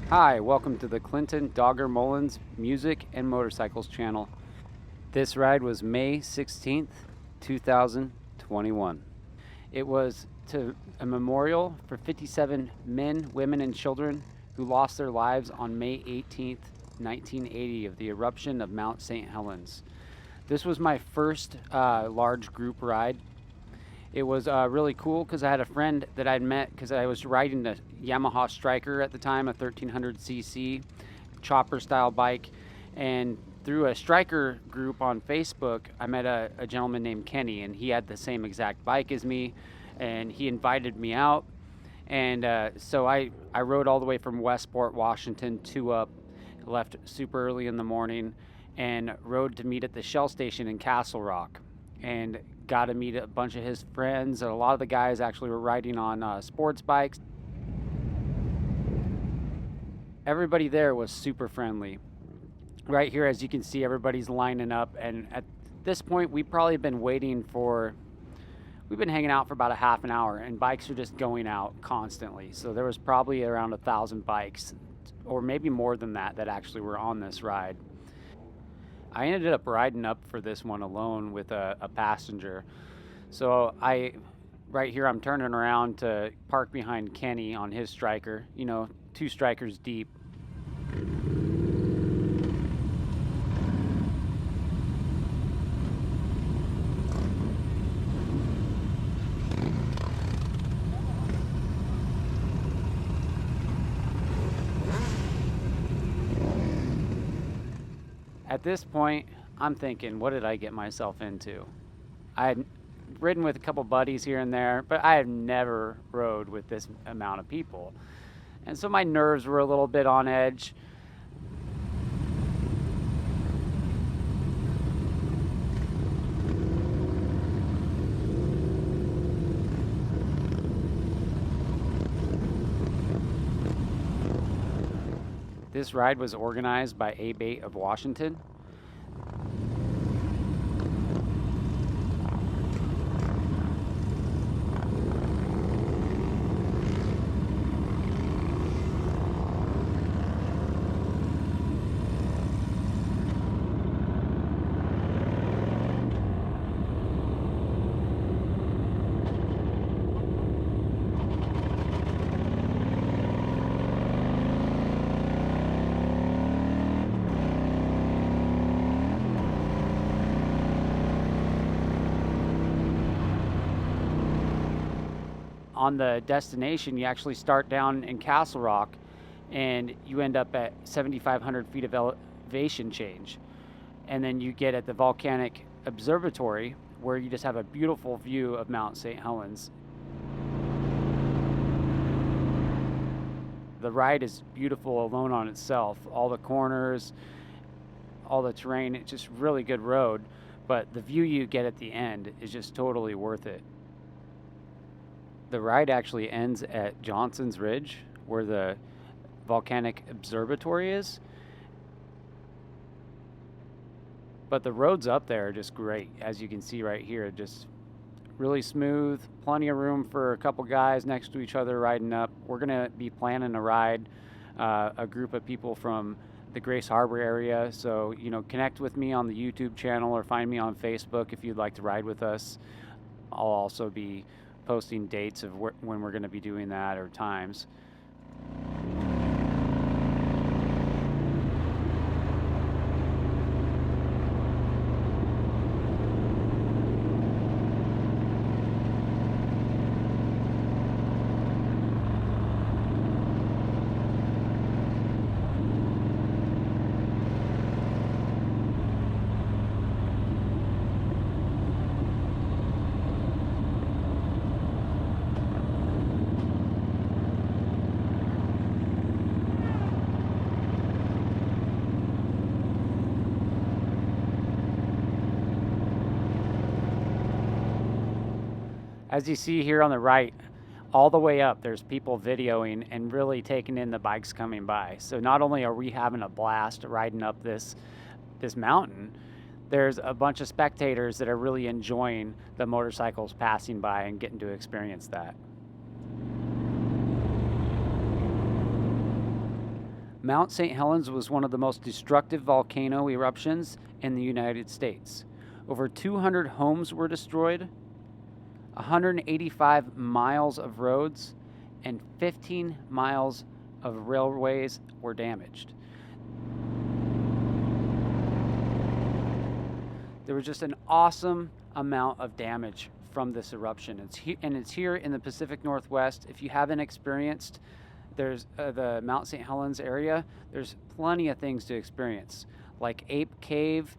Hi, welcome to the Clinton Dogger Mullins Music and Motorcycles channel. This ride was May 16th, 2021. It was to a memorial for 57 men, women, and children who lost their lives on May 18th, 1980 of the eruption of Mount St. Helens. This was my first large group ride. It was really cool because I had a friend that I'd met because I was riding the Yamaha Stryker at the time, a 1300cc chopper style bike. And through a Stryker group on Facebook, I met a gentleman named Kenny, and he had the same exact bike as me, and he invited me out. And so I rode all the way from Westport, Washington to up, left super early in the morning, and rode to meet at the Shell station in Castle Rock. And got to meet a bunch of his friends. A lot of the guys actually were riding on sports bikes. Everybody there was super friendly. Right here, as you can see, everybody's lining up, and at this point we've been hanging out for about a half an hour, and bikes are just going out constantly. So there was probably around 1,000 bikes, or maybe more than that actually were on this ride. I ended up riding up for this one alone with a passenger. So right here, I'm turning around to park behind Kenny on his Stryker, 2 Strykers deep. At this point, I'm thinking, what did I get myself into? I had ridden with a couple buddies here and there, but I have never rode with this amount of people. And so my nerves were a little bit on edge. This ride was organized by ABATE of Washington. On the destination, you actually start down in Castle Rock, and you end up at 7,500 feet of elevation change. And then you get at the volcanic observatory, where you just have a beautiful view of Mount St. Helens. The ride is beautiful alone on itself. All the corners, all the terrain, it's just really good road. But the view you get at the end is just totally worth it. The ride actually ends at Johnson's Ridge, where the volcanic observatory is. But the roads up there are just great, as you can see right here. Just really smooth, plenty of room for a couple guys next to each other riding up. We're going to be planning a ride, a group of people from the Grace Harbor area. So, connect with me on the YouTube channel or find me on Facebook if you'd like to ride with us. I'll also be posting dates of when we're going to be doing that or times. As you see here on the right, all the way up, there's people videoing and really taking in the bikes coming by. So not only are we having a blast riding up this mountain, there's a bunch of spectators that are really enjoying the motorcycles passing by and getting to experience that. Mount St. Helens was one of the most destructive volcano eruptions in the United States. Over 200 homes were destroyed, 185 miles of roads, and 15 miles of railways were damaged. There was just an awesome amount of damage from this eruption. It's here in the Pacific Northwest. If you haven't experienced the Mount St. Helens area, there's plenty of things to experience, like Ape Cave.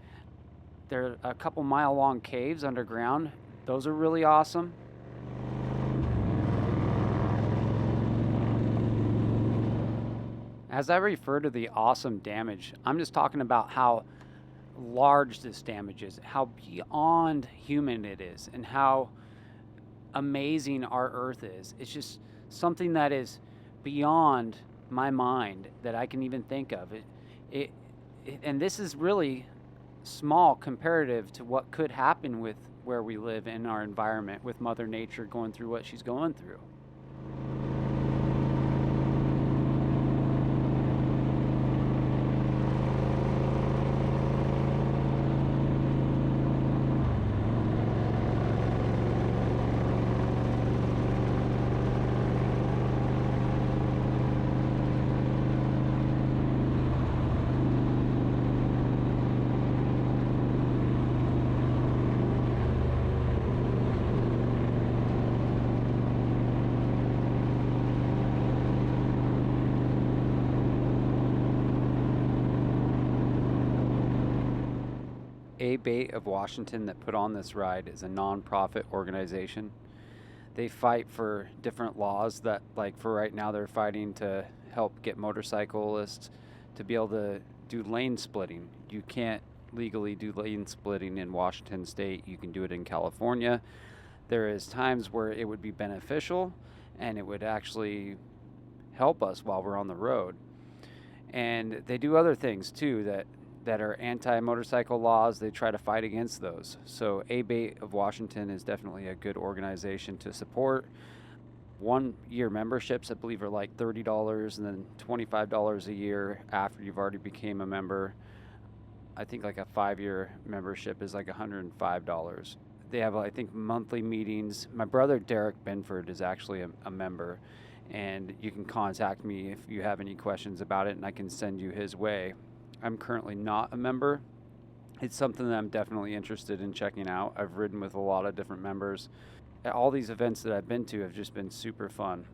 There are a couple mile-long caves underground. Those are really awesome. As I refer to the awesome damage, I'm just talking about how large this damage is, how beyond human it is, and how amazing our Earth is. It's just something that is beyond my mind that I can even think of. And this is really small comparative to what could happen with where we live in our environment, with Mother Nature going through what she's going through. ABATE of Washington that put on this ride is a non-profit organization. They fight for different laws that, like for right now, they're fighting to help get motorcyclists to be able to do lane splitting. You can't legally do lane splitting in Washington State. You can do it in California. There is times where it would be beneficial and it would actually help us while we're on the road. And they do other things too that are anti-motorcycle laws. They try to fight against those. So ABATE of Washington is definitely a good organization to support. 1 year memberships, I believe, are like $30 and then $25 a year after you've already became a member. I think like a 5-year membership is like $105. They have, I think, monthly meetings. My brother Derek Benford is actually a member, and you can contact me if you have any questions about it, and I can send you his way. I'm currently not a member. It's something that I'm definitely interested in checking out. I've ridden with a lot of different members. All these events that I've been to have just been super fun.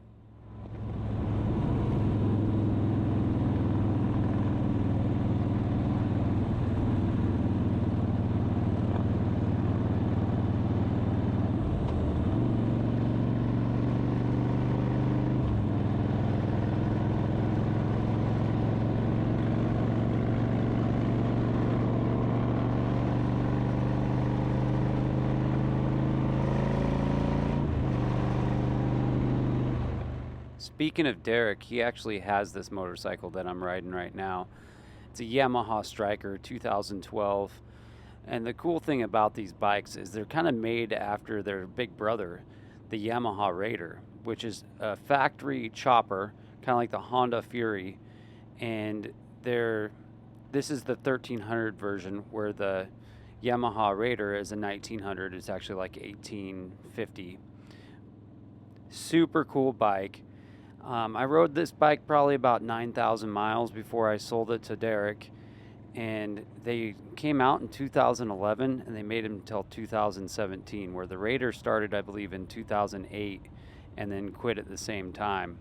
Speaking of Derek, he actually has this motorcycle that I'm riding right now. It's a Yamaha Stryker 2012. And the cool thing about these bikes is they're kind of made after their big brother, the Yamaha Raider, which is a factory chopper, kind of like the Honda Fury. And this is the 1300 version, where the Yamaha Raider is a 1900. It's actually like 1850. Super cool bike. I rode this bike probably about 9,000 miles before I sold it to Derek, and they came out in 2011 and they made them until 2017, where the Raider started, I believe, in 2008 and then quit at the same time.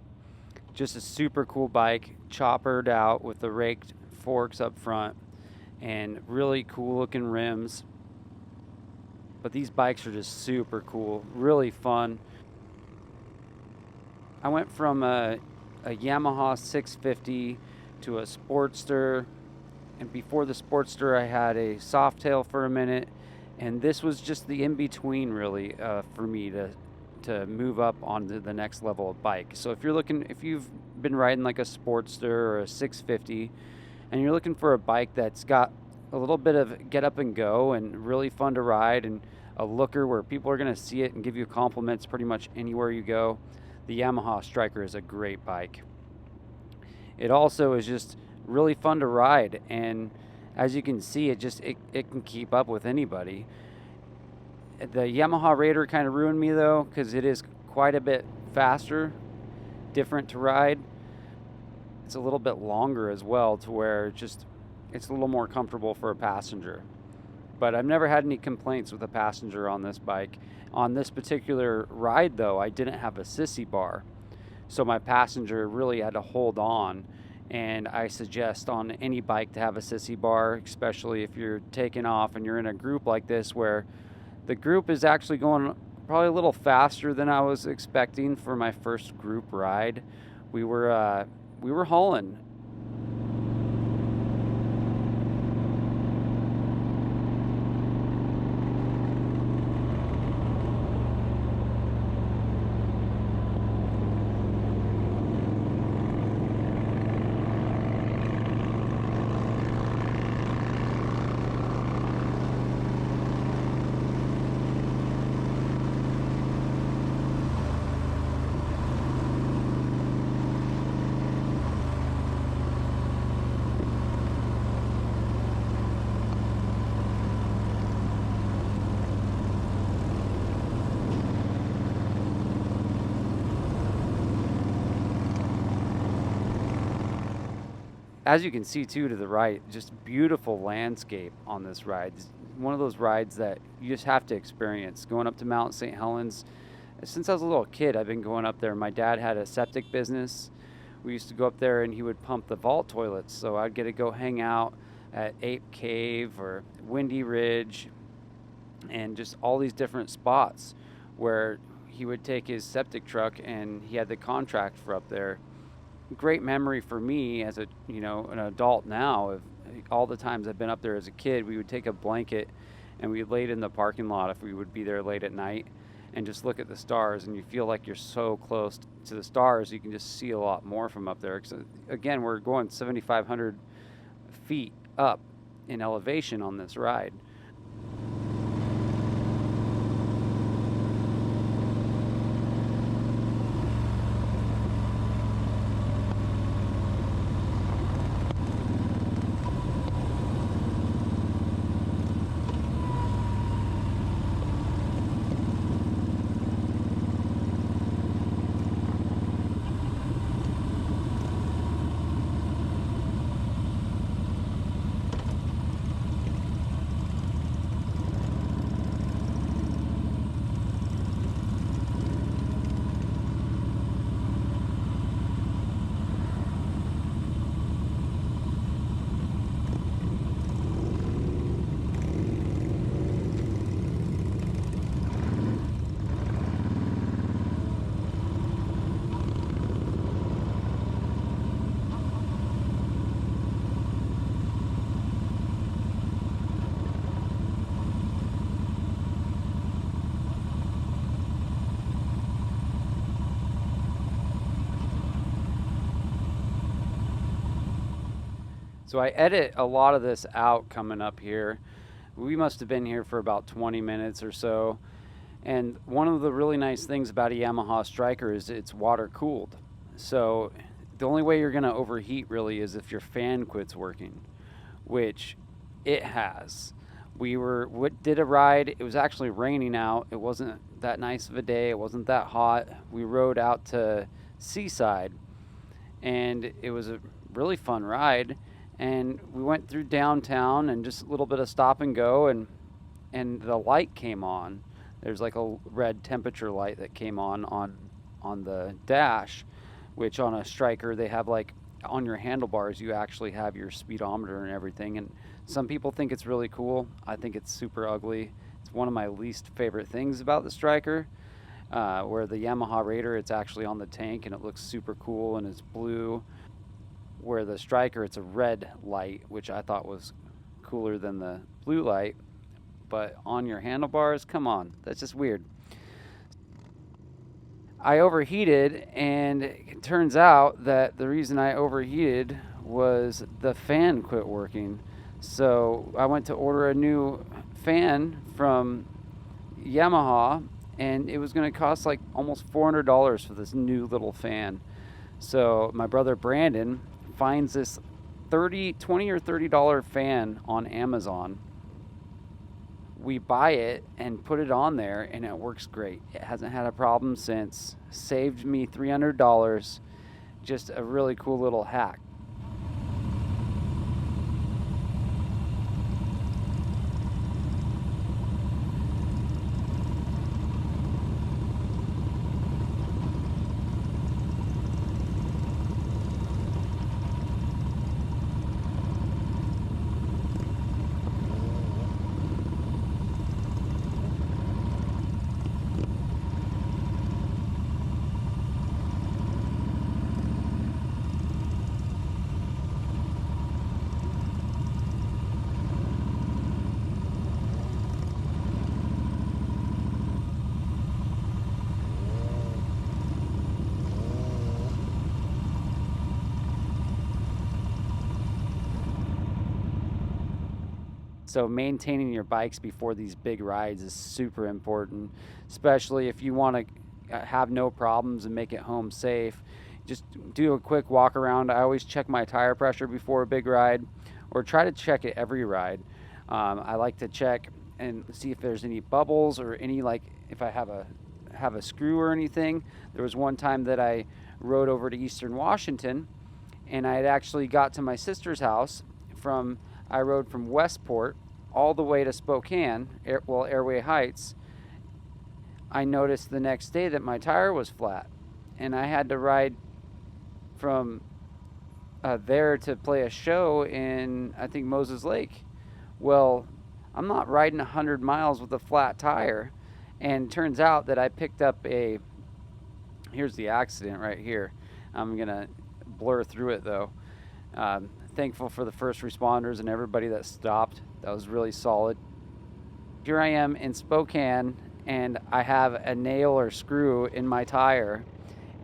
Just a super cool bike, choppered out with the raked forks up front and really cool looking rims. But these bikes are just super cool, really fun. I went from a Yamaha 650 to a Sportster, and before the Sportster I had a Softail for a minute, and this was just the in-between really for me to move up onto the next level of bike. So if you've been riding like a Sportster or a 650 and you're looking for a bike that's got a little bit of get up and go and really fun to ride and a looker where people are going to see it and give you compliments pretty much anywhere you go, the Yamaha Stryker is a great bike. It also is just really fun to ride, and as you can see, it can keep up with anybody. The Yamaha Raider kind of ruined me though, because it is quite a bit faster, different to ride. It's a little bit longer as well, to where it's a little more comfortable for a passenger. But I've never had any complaints with a passenger on this bike. On this particular ride though, I didn't have a sissy bar, so my passenger really had to hold on. And I suggest on any bike to have a sissy bar, especially if you're taking off and you're in a group like this, where the group is actually going probably a little faster than I was expecting for my first group ride. We were hauling. As you can see too to the right, just beautiful landscape on this ride. It's one of those rides that you just have to experience. Going up to Mount St Helens, since I was a little kid, I've been going up there. My dad had a septic business. We used to go up there and he would pump the vault toilets, so I'd get to go hang out at Ape Cave or Windy Ridge and just all these different spots where he would take his septic truck, and he had the contract for up there. Great memory for me as an adult now of all the times I've been up there. As a kid, we would take a blanket and we'd lay it in the parking lot if we would be there late at night and just look at the stars, and you feel like you're so close to the stars. You can just see a lot more from up there, because again, we're going 7,500 feet up in elevation on this ride. So I edit a lot of this out coming up here. We must have been here for about 20 minutes or so. And one of the really nice things about a Yamaha Stryker is it's water cooled. So the only way you're going to overheat really is if your fan quits working, which it has. We did a ride. It was actually raining out. It wasn't that nice of a day. It wasn't that hot. We rode out to Seaside, and it was a really fun ride. And we went through downtown and just a little bit of stop and go, and the light came on. There's like a red temperature light that came on the dash, which on a Stryker they have, like on your handlebars you actually have your speedometer and everything. And some people think it's really cool. I think it's super ugly. It's one of my least favorite things about the Stryker. Where the Yamaha Raider, it's actually on the tank and it looks super cool and it's blue. Where the Stryker, it's a red light, which I thought was cooler than the blue light. But on your handlebars, come on, that's just weird. I overheated, and it turns out that the reason I overheated was the fan quit working. So I went to order a new fan from Yamaha, and it was going to cost like almost $400 for this new little fan. So my brother Brandon finds this $20 or $30 fan on Amazon. We buy it and put it on there, and it works great. It hasn't had a problem since. Saved me $300. Just a really cool little hack. So maintaining your bikes before these big rides is super important, especially if you want to have no problems and make it home safe. Just do a quick walk around. I always check my tire pressure before a big ride, or try to check it every ride. I like to check and see if there's any bubbles or any, like, if I have a screw or anything. There was one time that I rode over to Eastern Washington, and I had actually got to my sister's house I rode from Westport all the way to Spokane, Airway Heights. I noticed the next day that my tire was flat, and I had to ride from there to play a show in, I think, Moses Lake. Well, I'm not riding 100 miles with a flat tire, and turns out that I picked up here's the accident right here. I'm gonna blur through it though. Thankful for the first responders and everybody that stopped. That was really solid. Here I am in Spokane, and I have a nail or screw in my tire,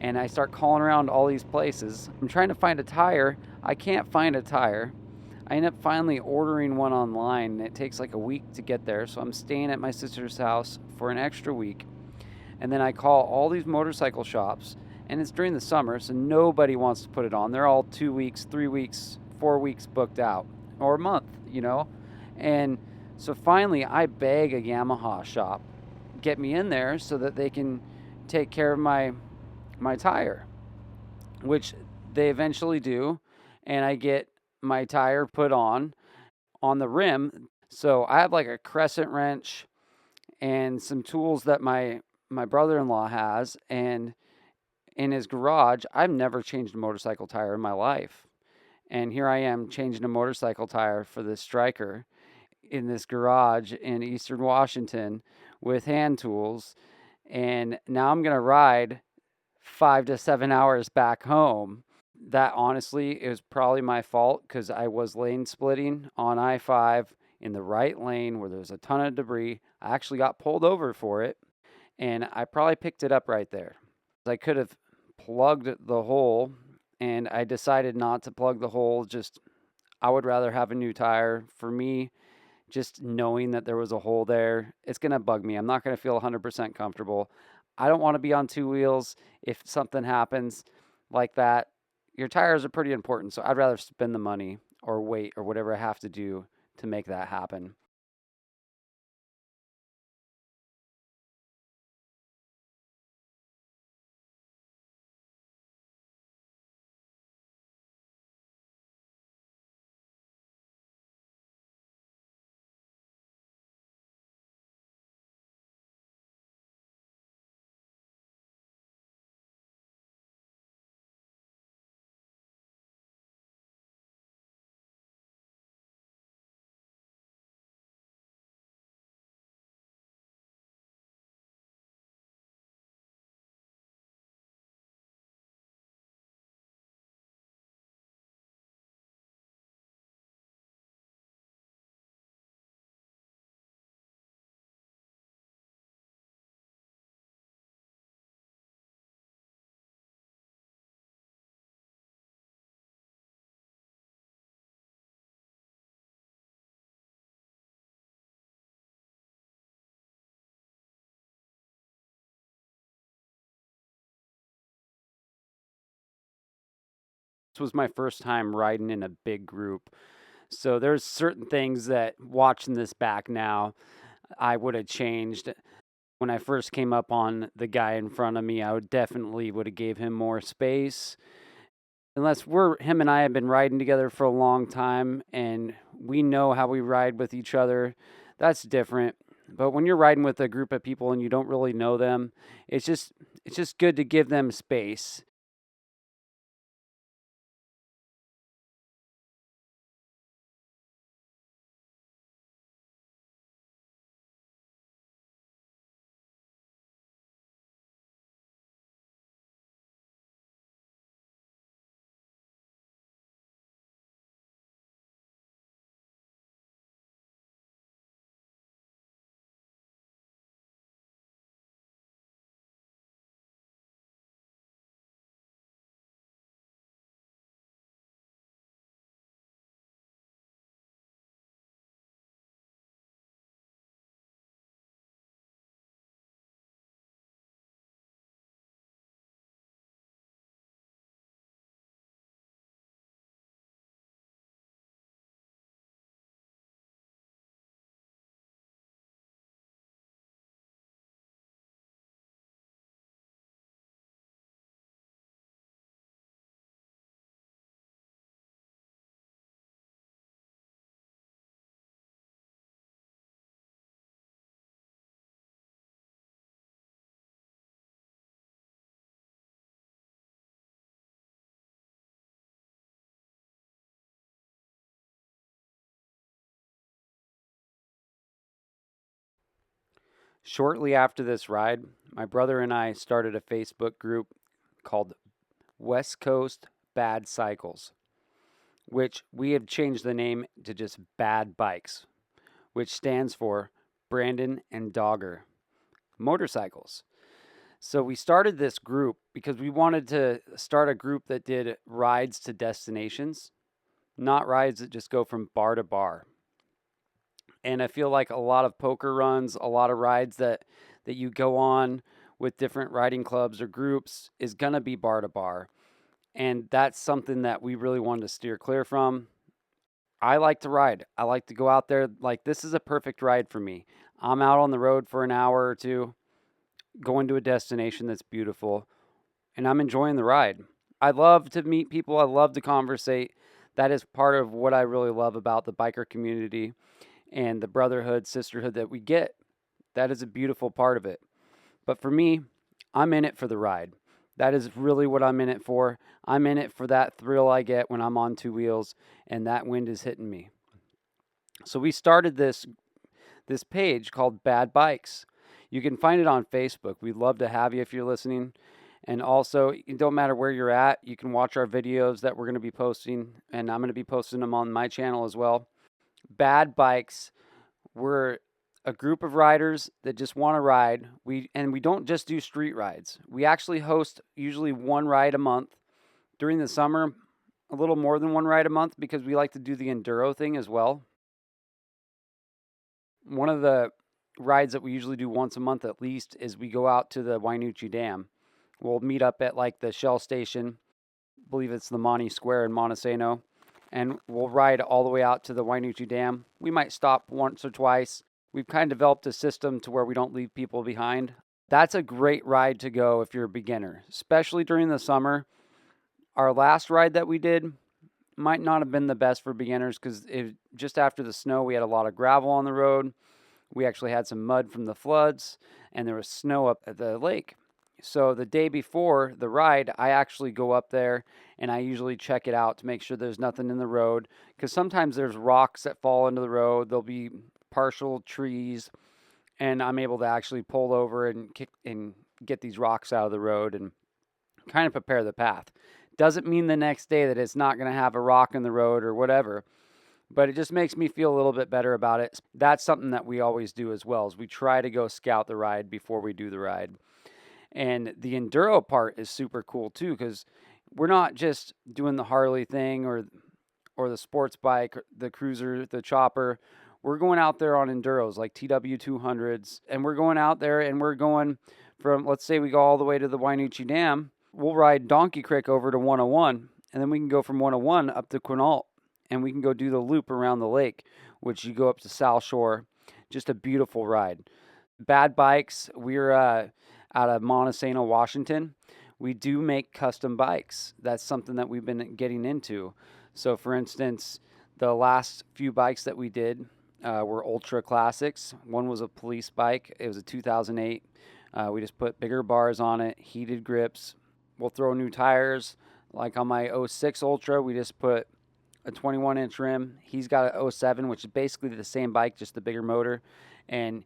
and I start calling around all these places. I'm trying to find a tire. I can't find a tire. I end up finally ordering one online, and it takes like a week to get there, so I'm staying at my sister's house for an extra week. And then I call all these motorcycle shops, and it's during the summer, so nobody wants to put it on. They're all 2 weeks, 3 weeks, 4 weeks booked out, or a month, And so finally I beg a Yamaha shop, get me in there so that they can take care of my tire, which they eventually do. And I get my tire put on the rim. So I have like a crescent wrench and some tools that my brother-in-law has, and in his garage. I've never changed a motorcycle tire in my life. And here I am changing a motorcycle tire for this Stryker in this garage in Eastern Washington with hand tools. And now I'm going to ride 5 to 7 hours back home. That honestly is probably my fault, because I was lane splitting on I-5 in the right lane where there's a ton of debris. I actually got pulled over for it, and I probably picked it up right there. I could have plugged the hole, and I decided not to plug the hole. I would rather have a new tire. For me, just knowing that there was a hole there, it's going to bug me. I'm not going to feel 100% comfortable. I don't want to be on two wheels if something happens like that. Your tires are pretty important, so I'd rather spend the money or wait or whatever I have to do to make that happen. was my first time riding in a big group. So there's certain things that, watching this back now, I would have changed. When I first came up on the guy in front of me, I would definitely would have gave him more space. Unless him and I have been riding together for a long time and we know how we ride with each other, that's different. But when you're riding with a group of people and you don't really know them, it's just good to give them space. Shortly after this ride, my brother and I started a Facebook group called West Coast Bad Cycles, which we have changed the name to just Bad Bikes, which stands for Brandon and Dogger Motorcycles. So we started this group because we wanted to start a group that did rides to destinations, not rides that just go from bar to bar. And I feel like a lot of poker runs, a lot of rides that you go on with different riding clubs or groups is going to be bar to bar. And that's something that we really wanted to steer clear from. I like to ride. I like to go out there. Like, this is a perfect ride for me. I'm out on the road for an hour or two, going to a destination that's beautiful, and I'm enjoying the ride. I love to meet people. I love to conversate. That is part of what I really love about the biker community and the brotherhood, sisterhood that we get. That is a beautiful part of it. But for me, I'm in it for the ride. That is really what I'm in it for. I'm in it for that thrill I get when I'm on two wheels and that wind is hitting me. So we started this page called Bad Bikes. You can find it on Facebook. We'd love to have you if you're listening. And also, it don't matter where you're at, you can watch our videos that we're going to be posting, and I'm going to be posting them on my channel as well. Bad Bikes, we're a group of riders that just want to ride. We don't just do street rides. We actually host usually one ride a month. During the summer, a little more than one ride a month because we like to do the enduro thing as well. One of the rides that we usually do once a month at least is we go out to the Wainuchi Dam. We'll meet up at like the Shell station. I believe it's the Monte Square in Montesano. And we'll ride all the way out to the Wainuchi Dam. We might stop once or twice. We've kind of developed a system to where we don't leave people behind. That's a great ride to go if you're a beginner, especially during the summer. Our last ride that we did might not have been the best for beginners because just after the snow, we had a lot of gravel on the road. We actually had some mud from the floods, and there was snow up at the lake. So the day before the ride, I actually go up there and I usually check it out to make sure there's nothing in the road because sometimes there's rocks that fall into the road. There'll be partial trees, and I'm able to actually pull over and kick and get these rocks out of the road and kind of prepare the path. Doesn't mean the next day that it's not going to have a rock in the road or whatever, but it just makes me feel a little bit better about it. That's something that we always do as well, is we try to go scout the ride before we do the ride. And the enduro part is super cool too, because we're not just doing the Harley thing or the sports bike, the cruiser, the chopper. We're going out there on enduros like TW200s, and we're going out there and we're going from, let's say we go all the way to the Wainuchi Dam. We'll ride Donkey Creek over to 101, and then we can go from 101 up to Quinault, and we can go do the loop around the lake, which you go up to South Shore. Just a beautiful ride. Bad bikes. We're out of Montesano, Washington. We do make custom bikes. That's something that we've been getting into. So, for instance, the last few bikes that we did were ultra classics. One was a police bike. It was a 2008. We just put bigger bars on it, heated grips. We'll throw new tires. Like on my 06 Ultra, we just put a 21-inch rim. He's got a 07, which is basically the same bike, just the bigger motor. And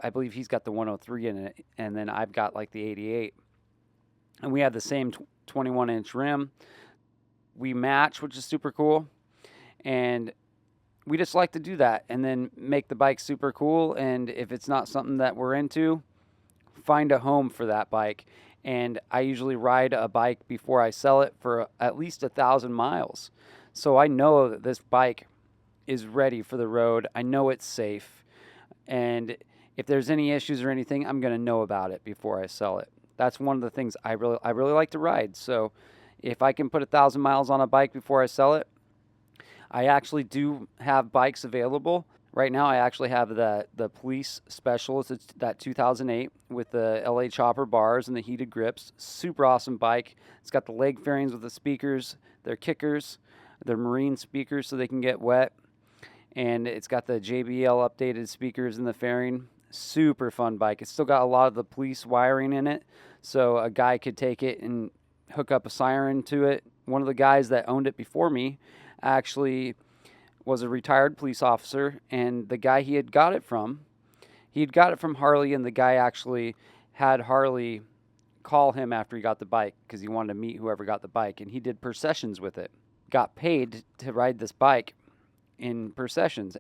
I believe he's got the 103 in it, and then I've got like the 88. And we have the same 21-inch rim. We match, which is super cool. And we just like to do that and then make the bike super cool. And if it's not something that we're into, find a home for that bike. And I usually ride a bike before I sell it for at least 1,000 miles. So I know that this bike is ready for the road. I know it's safe. And if there's any issues or anything, I'm going to know about it before I sell it. That's one of the things I really like to ride. So if I can put 1,000 miles on a bike before I sell it, I actually do have bikes available. Right now, I actually have the police specialist. It's that 2008 with the LA Chopper bars and the heated grips. Super awesome bike. It's got the leg fairings with the speakers. They're kickers. They're marine speakers so they can get wet. And it's got the JBL updated speakers in the fairing. Super fun bike. It's still got a lot of the police wiring in it. So a guy could take it and hook up a siren to it. One of the guys that owned it before me actually was a retired police officer, and the guy he had got it from Harley, and the guy actually had Harley call him after he got the bike because he wanted to meet whoever got the bike, and he did per sessions with it. Got paid to ride this bike in per sessions.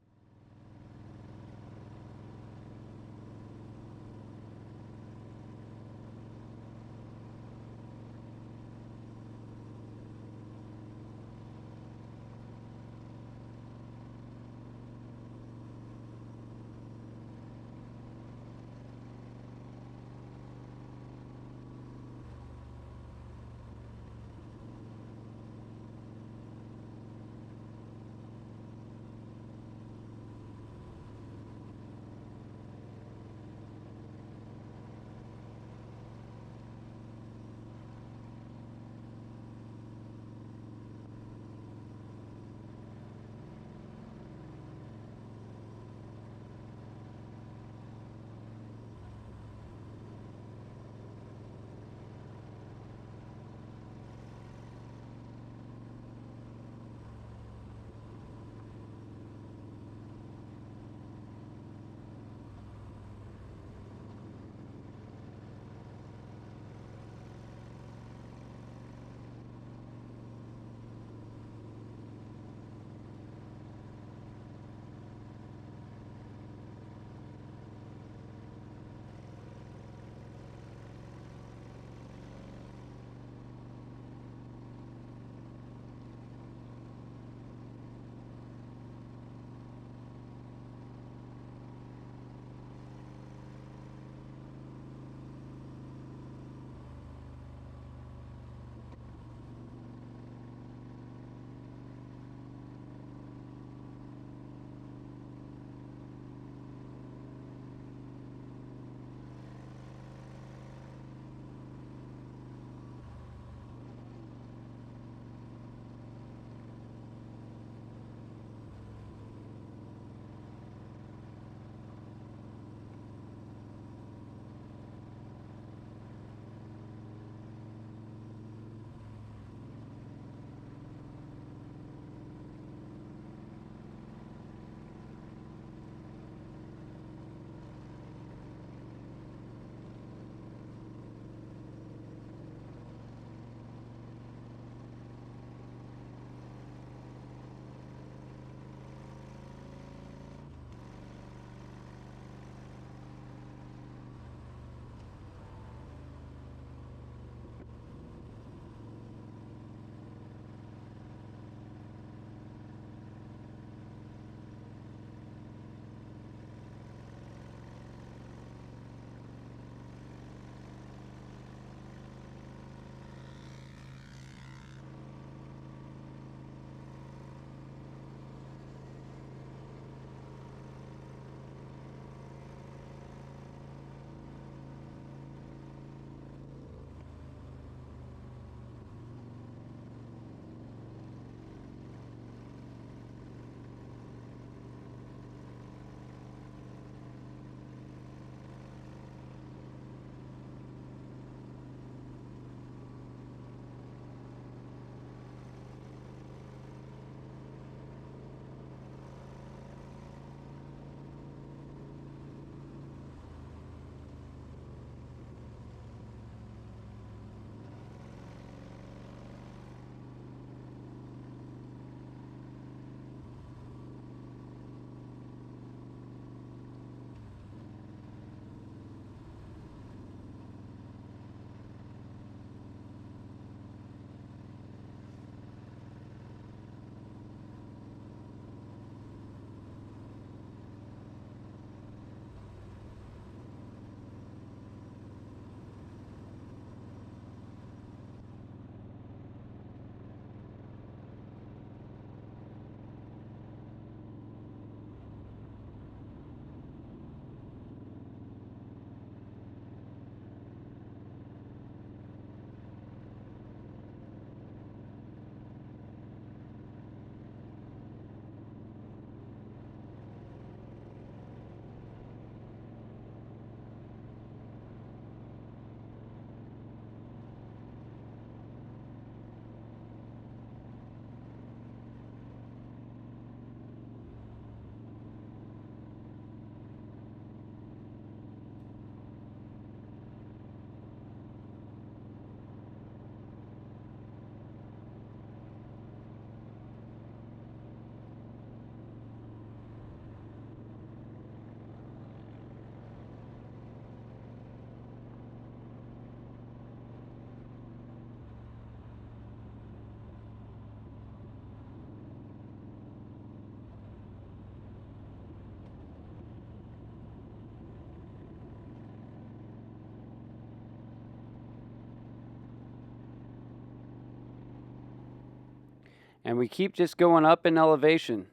And we keep just going up in elevation.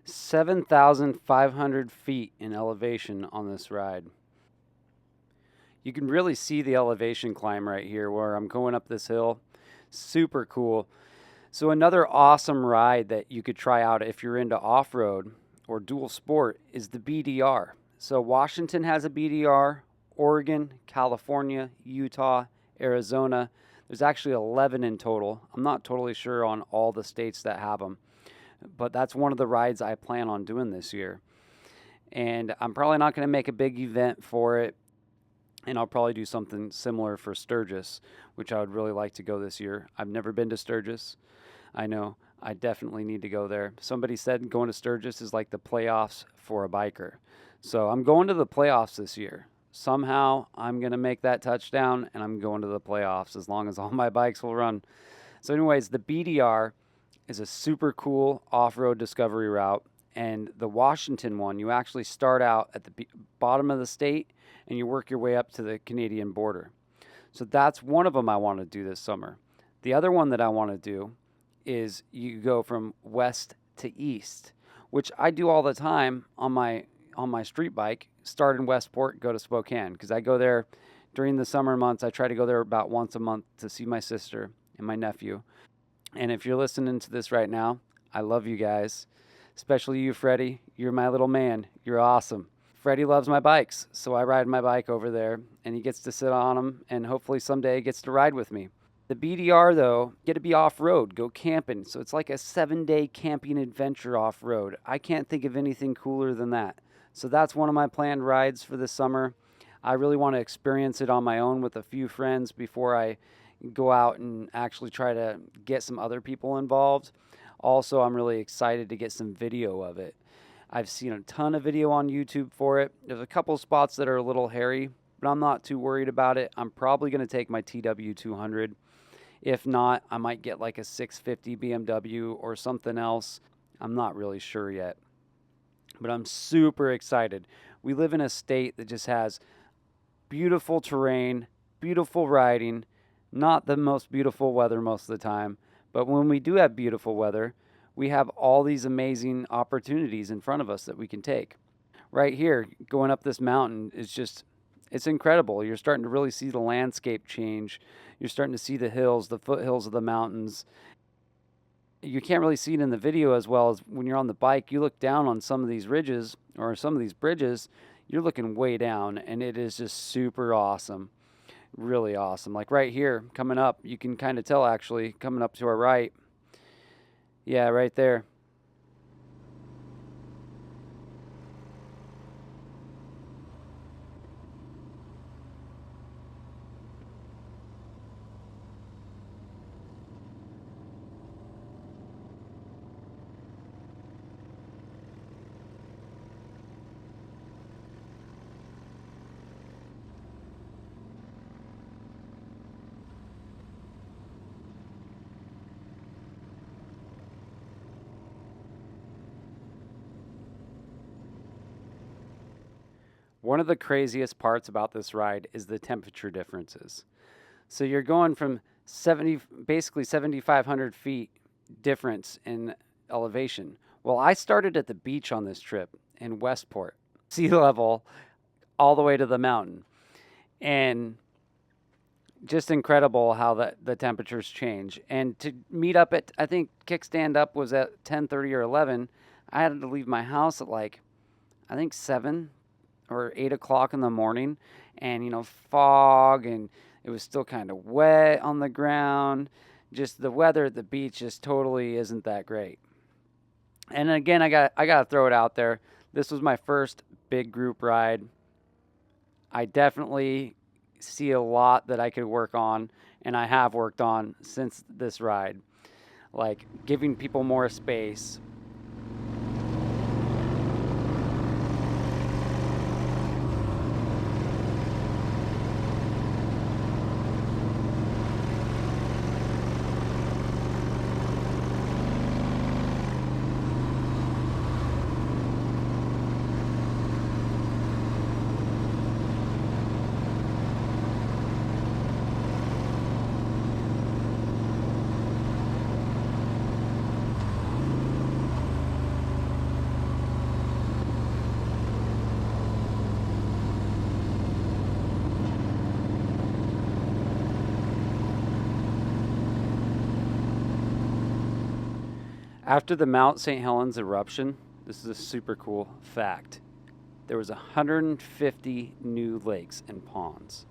7,500 feet in elevation on this ride. You can really see the elevation climb right here where I'm going up this hill. Super cool. So another awesome ride that you could try out if you're into off-road or dual sport is the BDR. So Washington has a BDR, Oregon, California, Utah, Arizona. There's actually 11 in total. I'm not totally sure on all the states that have them, but that's one of the rides I plan on doing this year. And I'm probably not going to make a big event for it, and I'll probably do something similar for Sturgis, which I would really like to go this year. I've never been to Sturgis. I know I definitely need to go there. Somebody said going to Sturgis is like the playoffs for a biker. So I'm going to the playoffs this year. Somehow I'm going to make that touchdown, and I'm going to the playoffs as long as all my bikes will run. So anyways, the BDR is a super cool off-road discovery route. And the Washington one, you actually start out at the bottom of the state and you work your way up to the Canadian border. So that's one of them I want to do this summer. The other one that I want to do is you go from west to east, which I do all the time on my street bike. Start in Westport, go to Spokane, because I go there during the summer months. I try to go there about once a month to see my sister and my nephew. And if you're listening to this right now, I love you guys, especially you, Freddie. You're my little man. You're awesome. Freddie loves my bikes, so I ride my bike over there, and he gets to sit on them, and hopefully someday he gets to ride with me. The BDR, though, get to be off-road, go camping. So it's like a 7-day camping adventure off-road. I can't think of anything cooler than that. So that's one of my planned rides for this summer. I really want to experience it on my own with a few friends before I go out and actually try to get some other people involved. Also, I'm really excited to get some video of it. I've seen a ton of video on YouTube for it. There's a couple spots that are a little hairy, but I'm not too worried about it. I'm probably going to take my TW200. If not, I might get like a 650 BMW or something else. I'm not really sure yet, but I'm super excited. We live in a state that just has beautiful terrain, beautiful riding, not the most beautiful weather most of the time, but when we do have beautiful weather, we have all these amazing opportunities in front of us that we can take. Right here, going up this mountain is just, it's incredible. You're starting to really see the landscape change. You're starting to see the hills, the foothills of the mountains. You can't really see it in the video as well as when you're on the bike. You look down on some of these ridges or some of these bridges, you're looking way down, and it is just super awesome. Really awesome. Like right here, coming up, you can kind of tell actually, coming up to our right. Yeah, right there. One of the craziest parts about this ride is the temperature differences. So you're going from basically 7,500 feet difference in elevation. Well, I started at the beach on this trip in Westport, sea level, all the way to the mountain. And just incredible how the temperatures change. And to meet up at, I think kickstand up was at 10:30 or 11. I had to leave my house at like, I think 7 or 8 o'clock in the morning, and fog, and it was still kind of wet on the ground. Just the weather at the beach just totally isn't that great. And again, I got to throw it out there. This was my first big group ride. I definitely see a lot that I could work on, and I have worked on since this ride, like giving people more space. After the Mount St. Helens eruption, this is a super cool fact, there was 150 new lakes and ponds.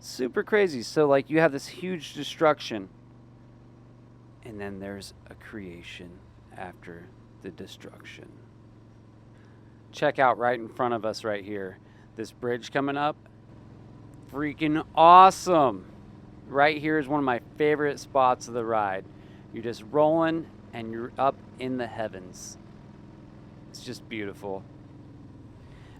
Super crazy. So like you have this huge destruction, and then there's a creation after the destruction. Check out right in front of us right here, this bridge coming up. Freaking awesome. Right here is one of my favorite spots of the ride. You're just rolling and you're up in the heavens. It's just beautiful.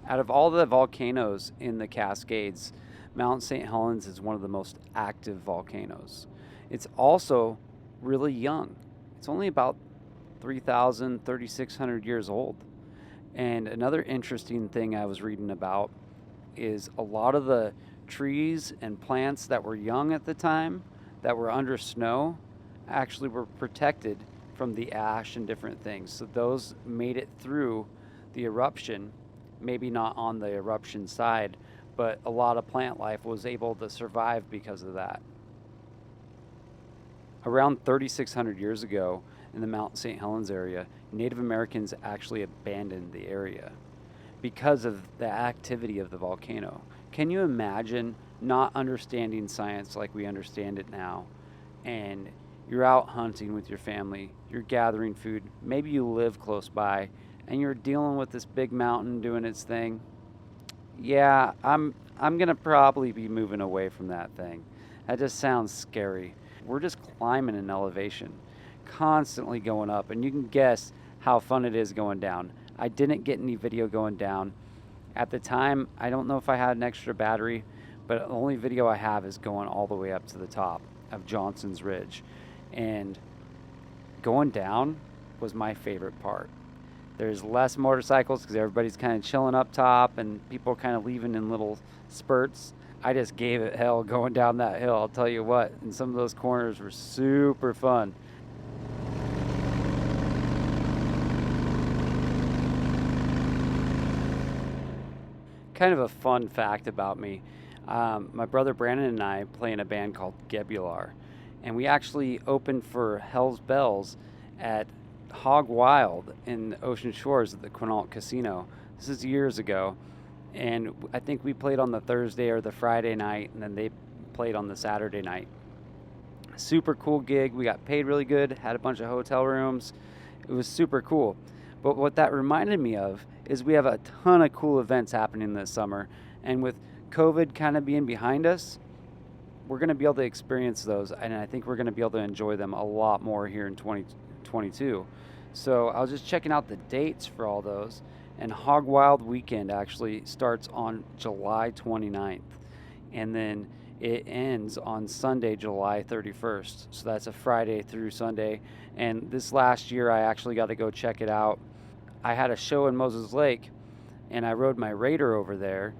Out of all the volcanoes in the Cascades, Mount St. Helens is one of the most active volcanoes. It's also really young. It's only about 3,000, 3,600 years old. And another interesting thing I was reading about is a lot of the trees and plants that were young at the time, that were under snow, actually were protected from the ash and different things. So those made it through the eruption, maybe not on the eruption side, but a lot of plant life was able to survive because of that. Around 3,600 years ago in the Mount St. Helens area, Native Americans actually abandoned the area because of the activity of the volcano. Can you imagine not understanding science like we understand it now, and you're out hunting with your family, you're gathering food, maybe you live close by, and you're dealing with this big mountain doing its thing? Yeah, I'm gonna probably be moving away from that thing. That just sounds scary. We're just climbing an elevation, constantly going up, and you can guess how fun it is going down. I didn't get any video going down. At the time, I don't know if I had an extra battery, but the only video I have is going all the way up to the top of Johnson's Ridge. And going down was my favorite part. There's less motorcycles because everybody's kind of chilling up top and people kind of leaving in little spurts. I just gave it hell going down that hill, I'll tell you what. And some of those corners were super fun. Kind of a fun fact about me. My brother Brandon and I play in a band called Gebular, and we actually opened for Hell's Bells at Hog Wild in Ocean Shores at the Quinault Casino. This is years ago, and I think we played on the Thursday or the Friday night, and then they played on the Saturday night. Super cool gig. We got paid really good, had a bunch of hotel rooms. It was super cool. But what that reminded me of is we have a ton of cool events happening this summer, and with COVID kind of being behind us, we're going to be able to experience those, and I think we're going to be able to enjoy them a lot more here in 2022. So I was just checking out the dates for all those, and Hog Wild Weekend actually starts on July 29th, and then it ends on Sunday, July 31st. So that's a Friday through Sunday, and this last year I actually got to go check it out. I had a show in Moses Lake, and I rode my Raider over there.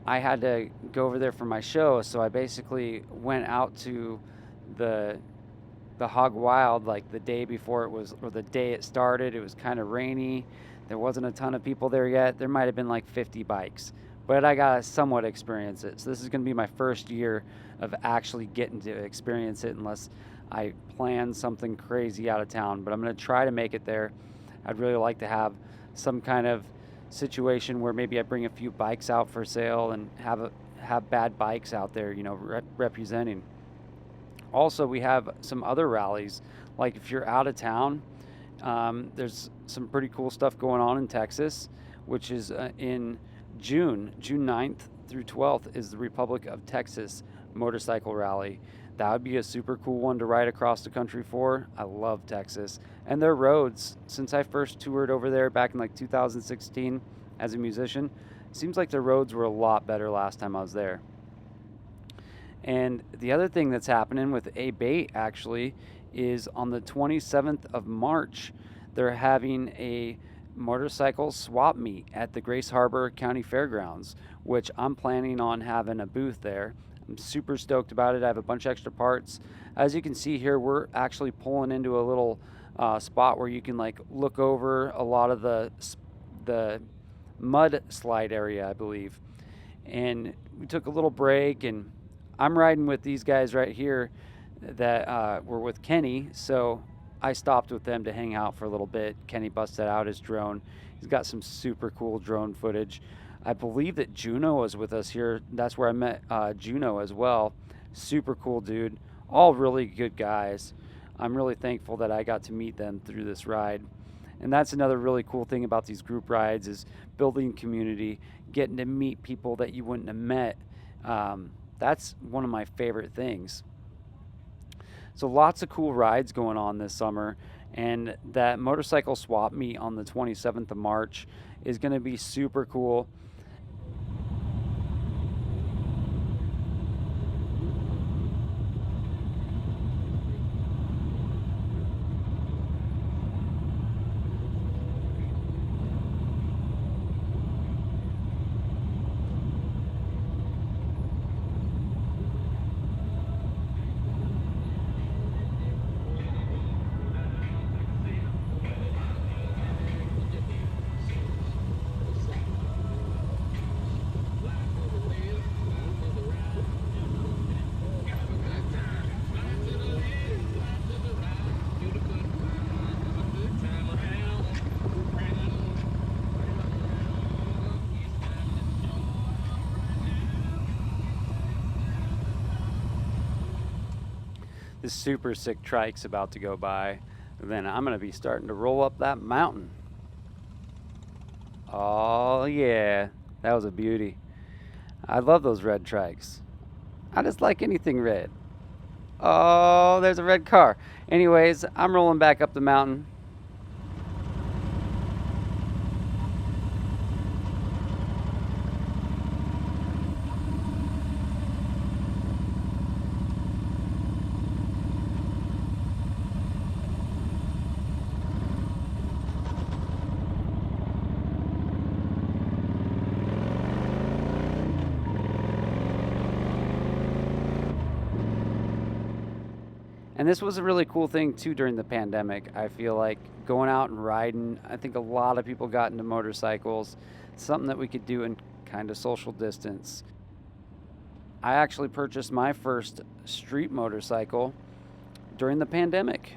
I had to go over there for my show, so I basically went out to the Hog Wild like the day before it was, or the day it started. It was kind of rainy. There wasn't a ton of people there yet. There might have been like 50 bikes, but I got to somewhat experience it. So this is going to be my first year of actually getting to experience it, unless I plan something crazy out of town. But I'm going to try to make it there. I'd really like to have some kind of situation where maybe I bring a few bikes out for sale and have bad bikes out there, you know, representing. Also, we have some other rallies. Like if you're out of town, there's some pretty cool stuff going on in Texas, which is in June 9th through 12th is the Republic of Texas motorcycle rally. That would be a super cool one to ride across the country for. I love Texas. And their roads, since I first toured over there back in like 2016 as a musician, seems like the roads were a lot better last time I was there. And the other thing that's happening with ABATE actually is on the 27th of March, they're having a motorcycle swap meet at the Grace Harbor County Fairgrounds, which I'm planning on having a booth there. I'm super stoked about it. I have a bunch of extra parts. As you can see here, we're actually pulling into a little spot where you can like look over a lot of the mud slide area, I believe. And we took a little break, and I'm riding with these guys right here that were with Kenny. So I stopped with them to hang out for a little bit. Kenny busted out his drone. He's got some super cool drone footage. I believe that Juno was with us here. That's where I met Juno as well. Super cool dude. All really good guys. I'm really thankful that I got to meet them through this ride. And that's another really cool thing about these group rides is building community, getting to meet people that you wouldn't have met. That's one of my favorite things. So lots of cool rides going on this summer, and that motorcycle swap meet on the 27th of March is going to be super cool. This super sick trike's about to go by. Then I'm going to be starting to roll up that mountain. Oh yeah, that was a beauty. I love those red trikes. I just like anything red. Oh, there's a red car. Anyways, I'm rolling back up the mountain. And this was a really cool thing too during the pandemic. I feel like going out and riding, I think a lot of people got into motorcycles. It's something that we could do in kind of social distance. I actually purchased my first street motorcycle during the pandemic.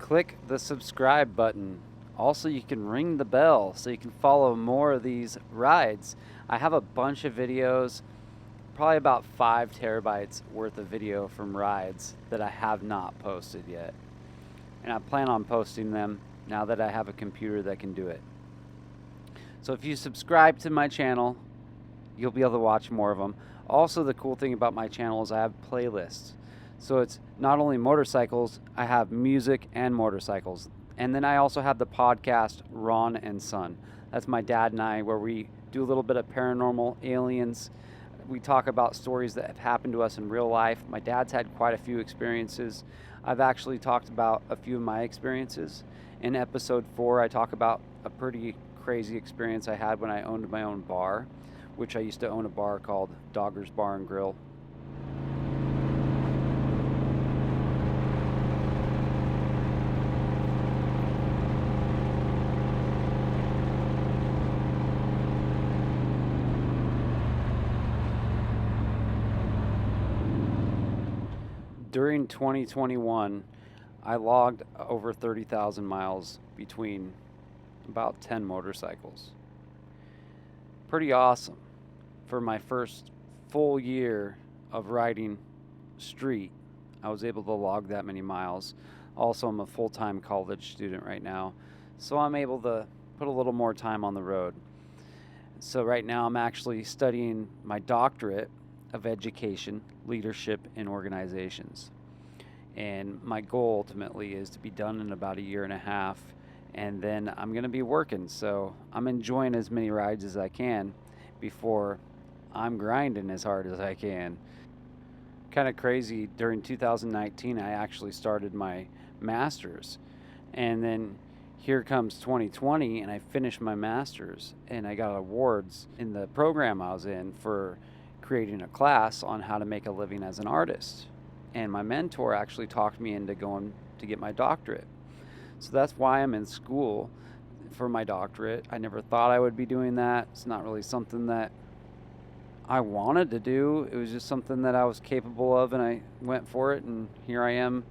Click the subscribe button. Also, you can ring the bell so you can follow more of these rides. I have a bunch of videos, probably about 5 terabytes worth of video from rides that I have not posted yet. And I plan on posting them now that I have a computer that can do it. So if you subscribe to my channel, you'll be able to watch more of them. Also, the cool thing about my channel is I have playlists. So it's not only motorcycles, I have music and motorcycles. And then I also have the podcast Ron and Son. That's my dad and I, where we do a little bit of paranormal, aliens. We talk about stories that have happened to us in real life. My dad's had quite a few experiences. I've actually talked about a few of my experiences. In episode 4, I talk about a pretty crazy experience I had when I owned my own bar, which I used to own a bar called Dogger's Bar and Grill. During 2021, I logged over 30,000 miles between about 10 motorcycles. Pretty awesome. For my first full year of riding street, I was able to log that many miles. Also, I'm a full-time college student right now, so I'm able to put a little more time on the road. So right now I'm actually studying my doctorate of education, leadership, and organizations. And my goal ultimately is to be done in about a year and a half, and then I'm going to be working. So I'm enjoying as many rides as I can before I'm grinding as hard as I can. Kind of crazy, during 2019 I actually started my master's, and then here comes 2020, and I finished my master's, and I got awards in the program I was in for creating a class on how to make a living as an artist. And my mentor actually talked me into going to get my doctorate. So that's why I'm in school for my doctorate. I never thought I would be doing that. It's not really something that I wanted to do. It was just something that I was capable of, and I went for it, and here I am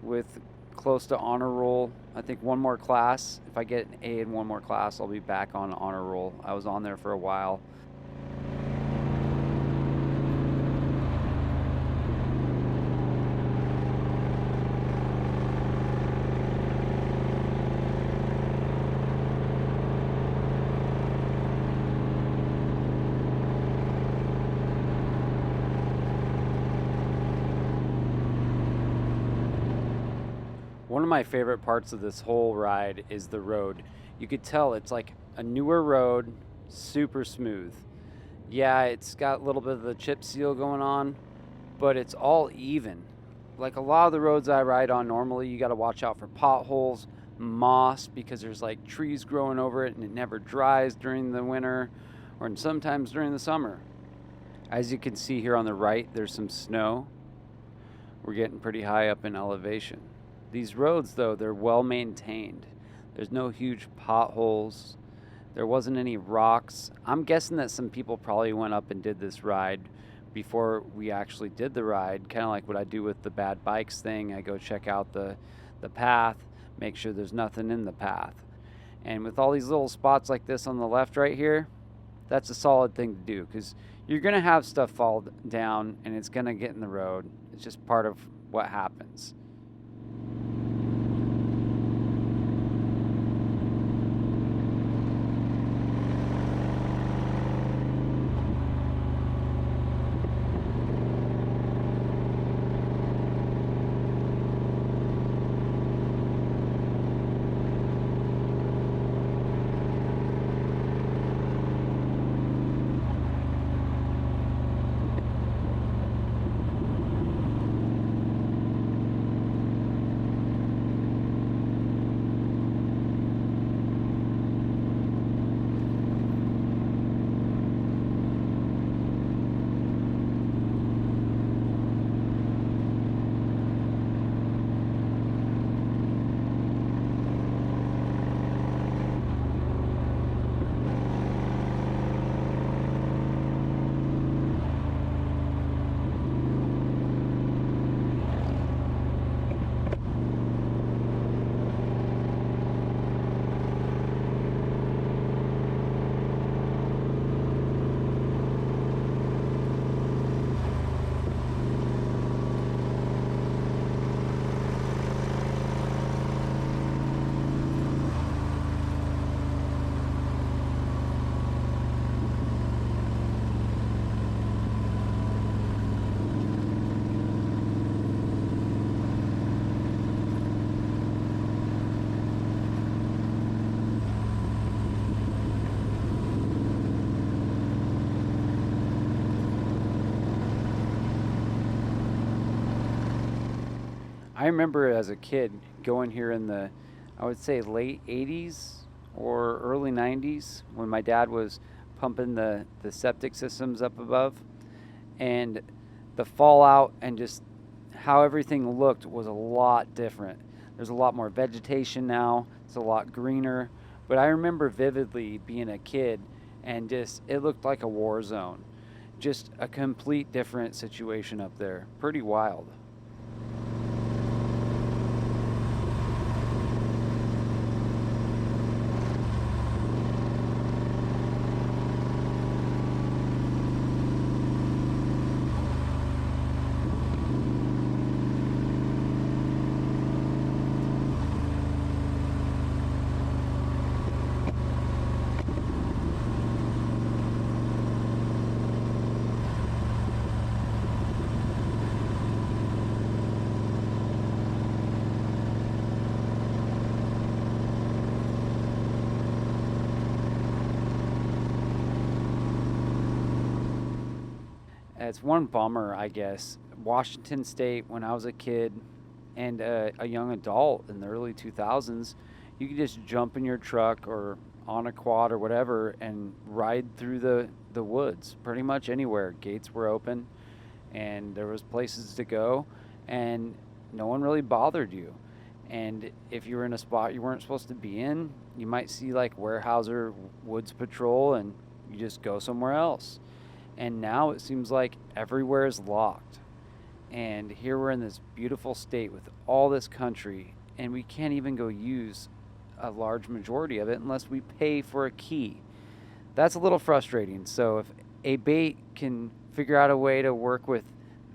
with close to honor roll. I think one more class. If I get an A in one more class, I'll be back on honor roll. I was on there for a while. One of my favorite parts of this whole ride is the road. You could tell it's like a newer road, super smooth. Yeah, it's got a little bit of the chip seal going on, but it's all even. Like a lot of the roads I ride on normally, you got to watch out for potholes, moss, because there's like trees growing over it and it never dries during the winter or sometimes during the summer. As you can see here on the right, there's some snow. We're getting pretty high up in elevation. These roads, though, they're well maintained. There's no huge potholes. There wasn't any rocks. I'm guessing that some people probably went up and did this ride before we actually did the ride, kind of like what I do with the bad bikes thing. I go check out the path, make sure there's nothing in the path. And with all these little spots like this on the left right here, that's a solid thing to do, because you're going to have stuff fall down and it's going to get in the road. It's just part of what happens. I remember as a kid going here in the, I would say, late 80s or early 90s when my dad was pumping the septic systems up above, and the fallout and just how everything looked was a lot different. There's a lot more vegetation now. It's a lot greener. But I remember vividly being a kid and just, it looked like a war zone. Just a complete different situation up there. Pretty wild. It's one bummer, I guess. Washington State, when I was a kid and a young adult in the early 2000s, you can just jump in your truck or on a quad or whatever and ride through the woods pretty much anywhere. Gates were open and there was places to go, and no one really bothered you. And if you were in a spot you weren't supposed to be in, you might see like Weyerhaeuser Woods Patrol and you just go somewhere else. And now it seems like everywhere is locked. And here we're in this beautiful state with all this country, and we can't even go use a large majority of it unless we pay for a key. That's a little frustrating. So if ABATE can figure out a way to work with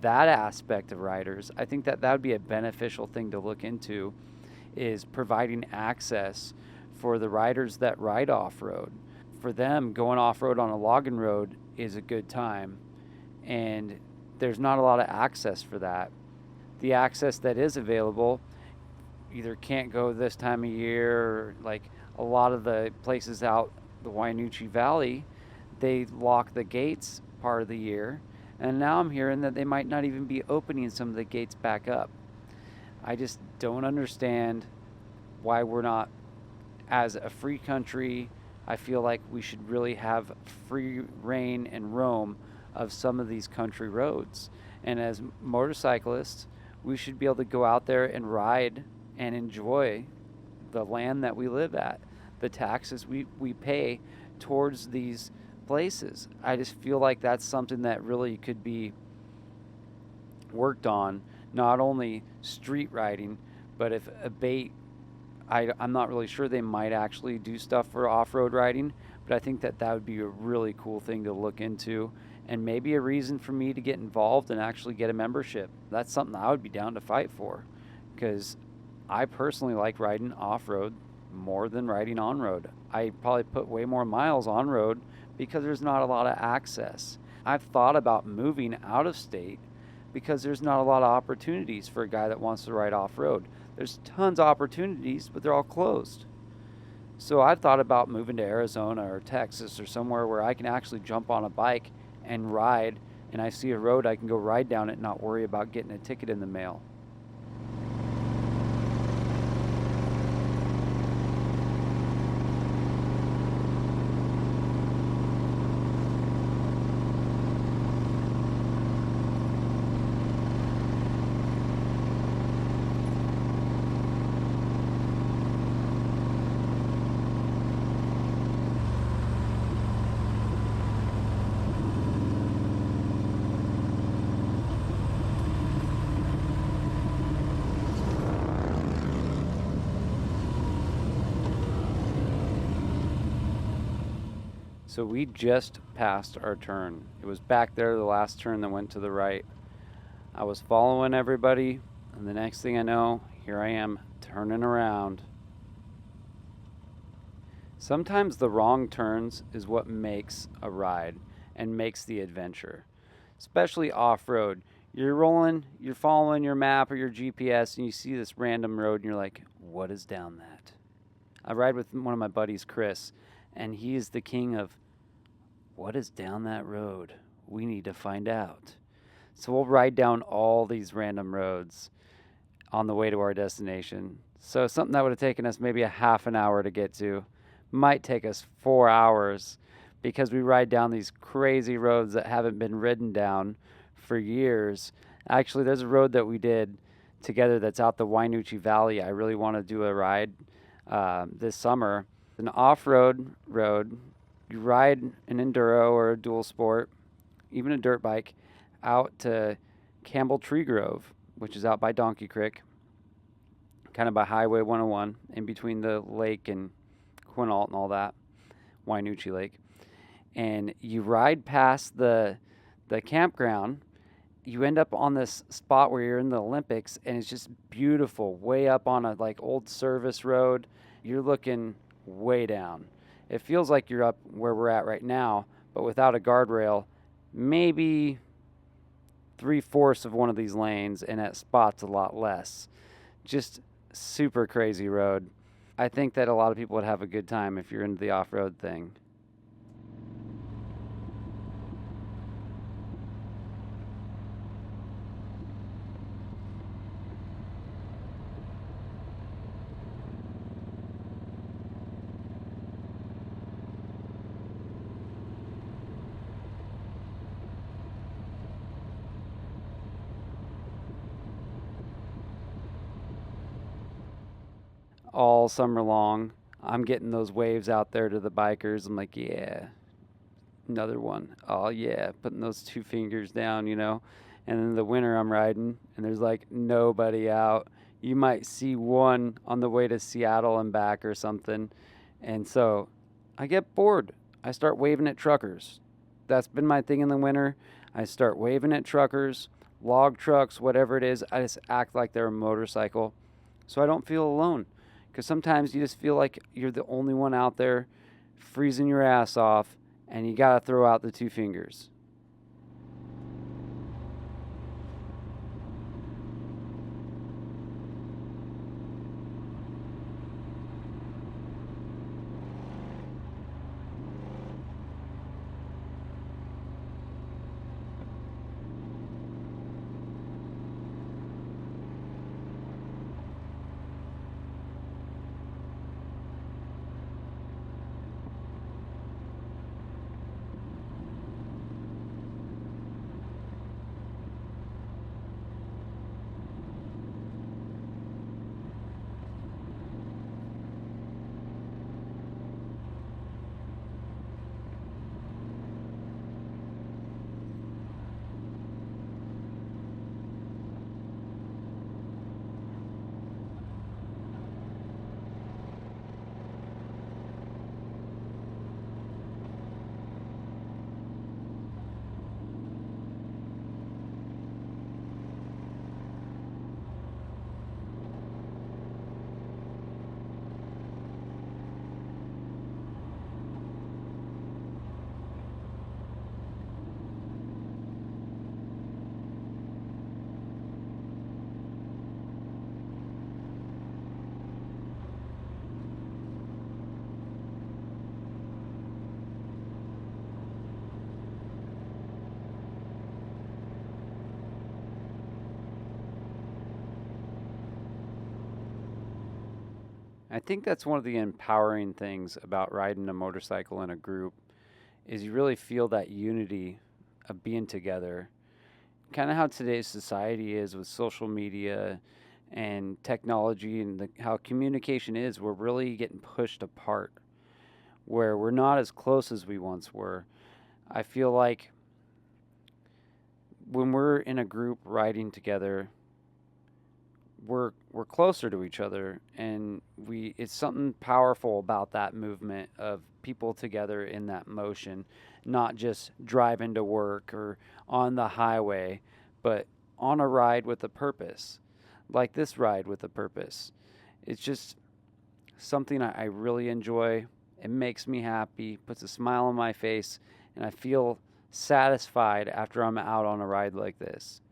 that aspect of riders, I think that would be a beneficial thing to look into, is providing access for the riders that ride off-road. For them, going off-road on a logging road is a good time, and there's not a lot of access for that. The access that is available either can't go this time of year, or like a lot of the places out the Wainuchi Valley, they lock the gates part of the year, and now I'm hearing that they might not even be opening some of the gates back up. I just don't understand why we're not, as a free country, I feel like we should really have free reign and roam of some of these country roads. And as motorcyclists, we should be able to go out there and ride and enjoy the land that we live at, the taxes we pay towards these places. I just feel like that's something that really could be worked on, not only street riding, but if ABATE, I'm not really sure, they might actually do stuff for off-road riding, but I think that would be a really cool thing to look into, and maybe a reason for me to get involved and actually get a membership. That's something I would be down to fight for, because I personally like riding off-road more than riding on-road. I probably put way more miles on-road because there's not a lot of access. I've thought about moving out of state because there's not a lot of opportunities for a guy that wants to ride off-road. There's tons of opportunities, but they're all closed. So I've thought about moving to Arizona or Texas or somewhere where I can actually jump on a bike and ride, and I see a road, I can go ride down it and not worry about getting a ticket in the mail. So we just passed our turn. It was back there, the last turn that went to the right. I was following everybody, and the next thing I know, here I am turning around. Sometimes the wrong turns is what makes a ride and makes the adventure, especially off-road. You're rolling, you're following your map or your GPS, and you see this random road, and you're like, what is down that? I ride with one of my buddies, Chris, and he is the king of, what is down that road? We need to find out. So we'll ride down all these random roads on the way to our destination. So something that would have taken us maybe a half an hour to get to might take us 4 hours, because we ride down these crazy roads that haven't been ridden down for years. Actually, there's a road that we did together that's out the Wainuchi Valley. I really want to do a ride this summer. An off-road road. You ride an enduro or a dual sport, even a dirt bike, out to Campbell Tree Grove, which is out by Donkey Creek, kind of by Highway 101, in between the lake and Quinault and all that, Wainuchi Lake. And you ride past the campground. You end up on this spot where you're in the Olympics, and it's just beautiful, way up on a like old service road. You're looking way down. It feels like you're up where we're at right now, but without a guardrail, maybe 3/4 of one of these lanes, and at spots a lot less. Just super crazy road. I think that a lot of people would have a good time if you're into the off-road thing. all summer long. I'm getting those waves out there to the bikers. I'm like, yeah, another one. Oh, yeah, putting those 2 fingers down, you know. And in the winter, I'm riding, and there's like nobody out. You might see one on the way to Seattle and back or something. And so I get bored. I start waving at truckers. That's been my thing in the winter. I start waving at truckers, log trucks, whatever it is. I just act like they're a motorcycle so I don't feel alone. Because sometimes you just feel like you're the only one out there freezing your ass off, and you got to throw out the 2 fingers. I think that's one of the empowering things about riding a motorcycle in a group is you really feel that unity of being together. Kind of how today's society is with social media and technology and how communication is, we're really getting pushed apart where we're not as close as we once were. I feel like when we're in a group riding together, we're closer to each other, and we it's something powerful about that movement of people together in that motion, not just driving to work or on the highway, but on a ride with a purpose, like this ride with a purpose. It's just something I really enjoy. It makes me happy, puts a smile on my face, and I feel satisfied after I'm out on a ride like this.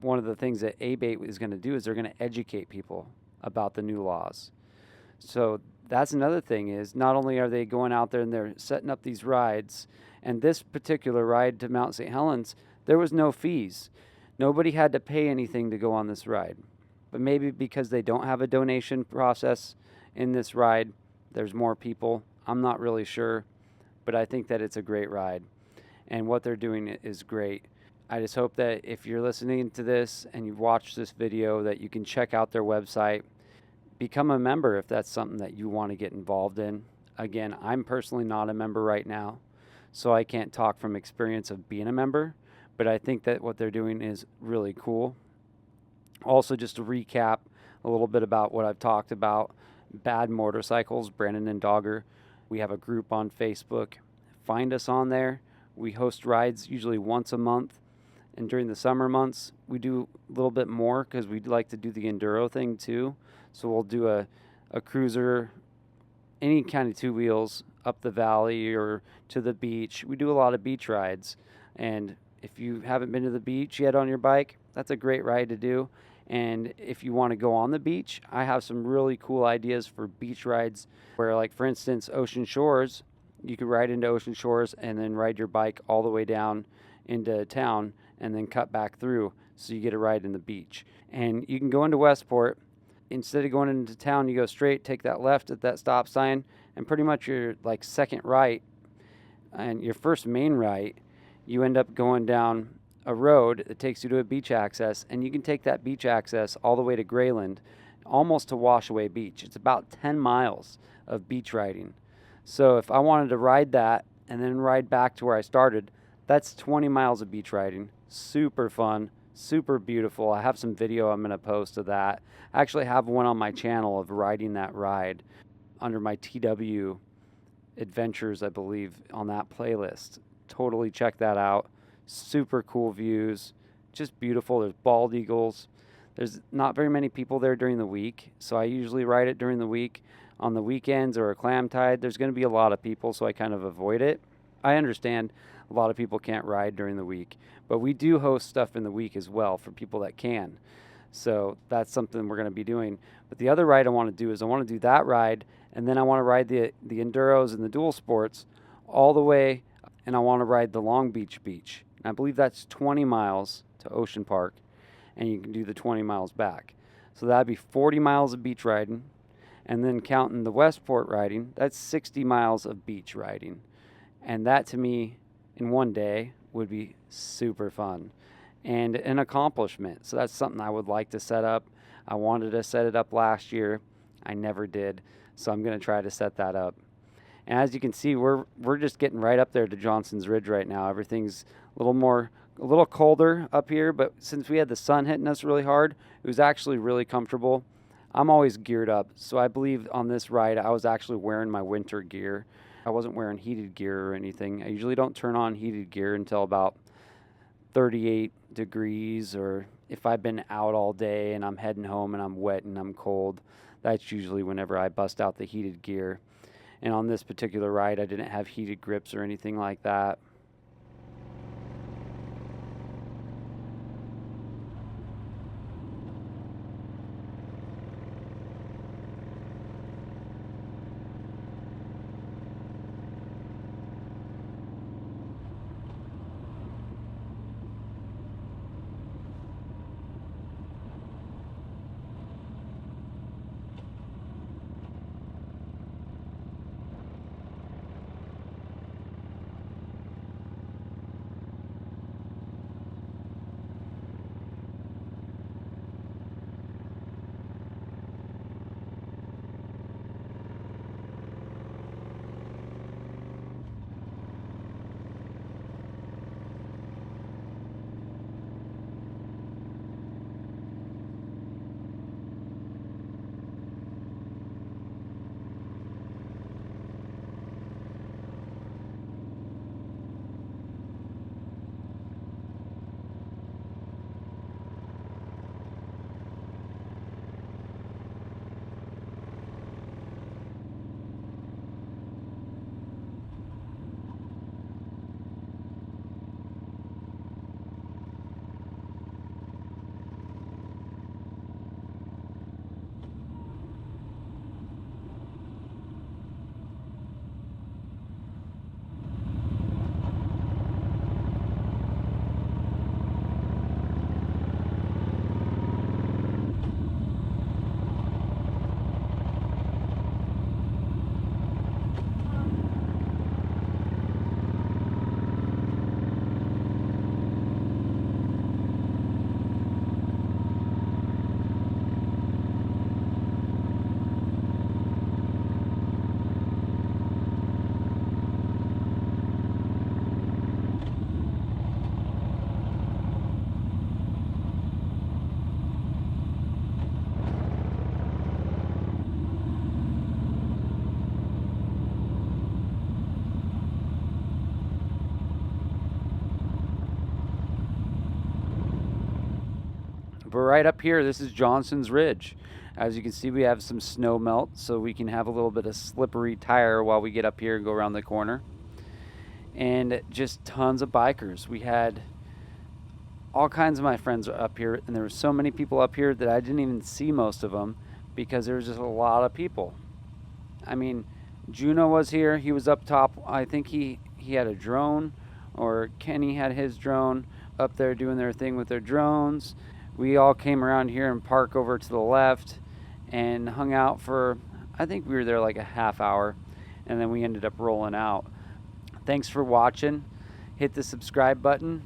One of the things that ABATE is going to do is they're going to educate people about the new laws. So that's another thing is not only are they going out there and they're setting up these rides, and this particular ride to Mount St. Helens, there was no fees. Nobody had to pay anything to go on this ride, but maybe because they don't have a donation process in this ride, there's more people. I'm not really sure, but I think that it's a great ride, and what they're doing is great. I just hope that if you're listening to this and you've watched this video, that you can check out their website, become a member if that's something that you want to get involved in. Again, I'm personally not a member right now, so I can't talk from experience of being a member, but I think that what they're doing is really cool. Also, just to recap a little bit about what I've talked about, Bad Motorcycles, Brandon and Dogger. We have a group on Facebook. Find us on there. We host rides usually once a month. And during the summer months, we do a little bit more because we'd like to do the enduro thing too. So we'll do a cruiser, any kind of two wheels up the valley or to the beach. We do a lot of beach rides. And if you haven't been to the beach yet on your bike, that's a great ride to do. And if you want to go on the beach, I have some really cool ideas for beach rides where, like, for instance, Ocean Shores, you could ride into Ocean Shores and then ride your bike all the way down into town and then cut back through, so you get a ride in the beach. And you can go into Westport. Instead of going into town, you go straight, take that left at that stop sign, and pretty much your like second right and your first main right, you end up going down a road that takes you to a beach access, and you can take that beach access all the way to Grayland, almost to Washaway Beach. It's about 10 miles of beach riding. So if I wanted to ride that and then ride back to where I started, that's 20 miles of beach riding. Super fun, super beautiful. I have some video I'm going to post of that. I actually have one on my channel of riding that ride under my TW Adventures, I believe, on that playlist. Totally check that out. Super cool views, just beautiful. There's bald eagles. There's not very many people there during the week, so I usually ride it during the week. On the weekends or a clam tide, there's going to be a lot of people, so I kind of avoid it. I understand a lot of people can't ride during the week, but we do host stuff in the week as well for people that can. So that's something we're going to be doing. But the other ride I want to do is I want to do that ride, and then I want to ride the enduros and the dual sports all the way, and I want to ride the Long Beach Beach. And I believe that's 20 miles to Ocean Park, and you can do the 20 miles back. So that'd be 40 miles of beach riding, and then counting the Westport riding, that's 60 miles of beach riding. And that, to me, in one day would be super fun and an accomplishment. So that's something I would like to set up. I wanted to set it up last year. I never did. So I'm going to try to set that up. And as you can see, we're just getting right up there to Johnson's Ridge right now. Everything's a little colder up here, but since we had the sun hitting us really hard, it was actually really comfortable. I'm always geared up. So I believe on this ride, I was actually wearing my winter gear. I wasn't wearing heated gear or anything. I usually don't turn on heated gear until about 38 degrees, or if I've been out all day and I'm heading home and I'm wet and I'm cold, that's usually whenever I bust out the heated gear. And on this particular ride, I didn't have heated grips or anything like that. we're right up here. This is Johnson's Ridge. As you can see, we have some snow melt, so we can have a little bit of slippery tire while we get up here and go around the corner. And just tons of bikers. We had all kinds of my friends up here, and there were so many people up here that I didn't even see most of them because there was just a lot of people. I mean, Juno was here. He was up top. I think he had a drone, or Kenny had his drone up there doing their thing with their drones. We all came around here and parked over to the left and hung out for, I think we were there like a half hour, and then we ended up rolling out. Thanks for watching. Hit the subscribe button.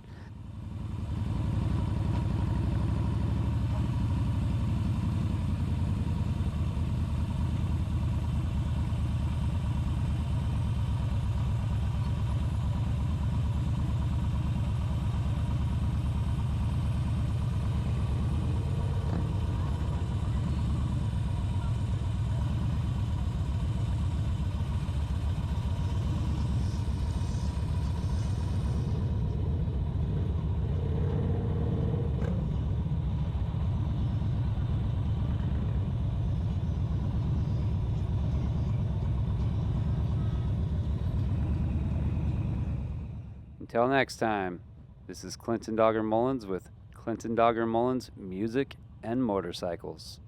Until next time, this is Clinton Dogger Mullins with Clinton Dogger Mullins Music and Motorcycles.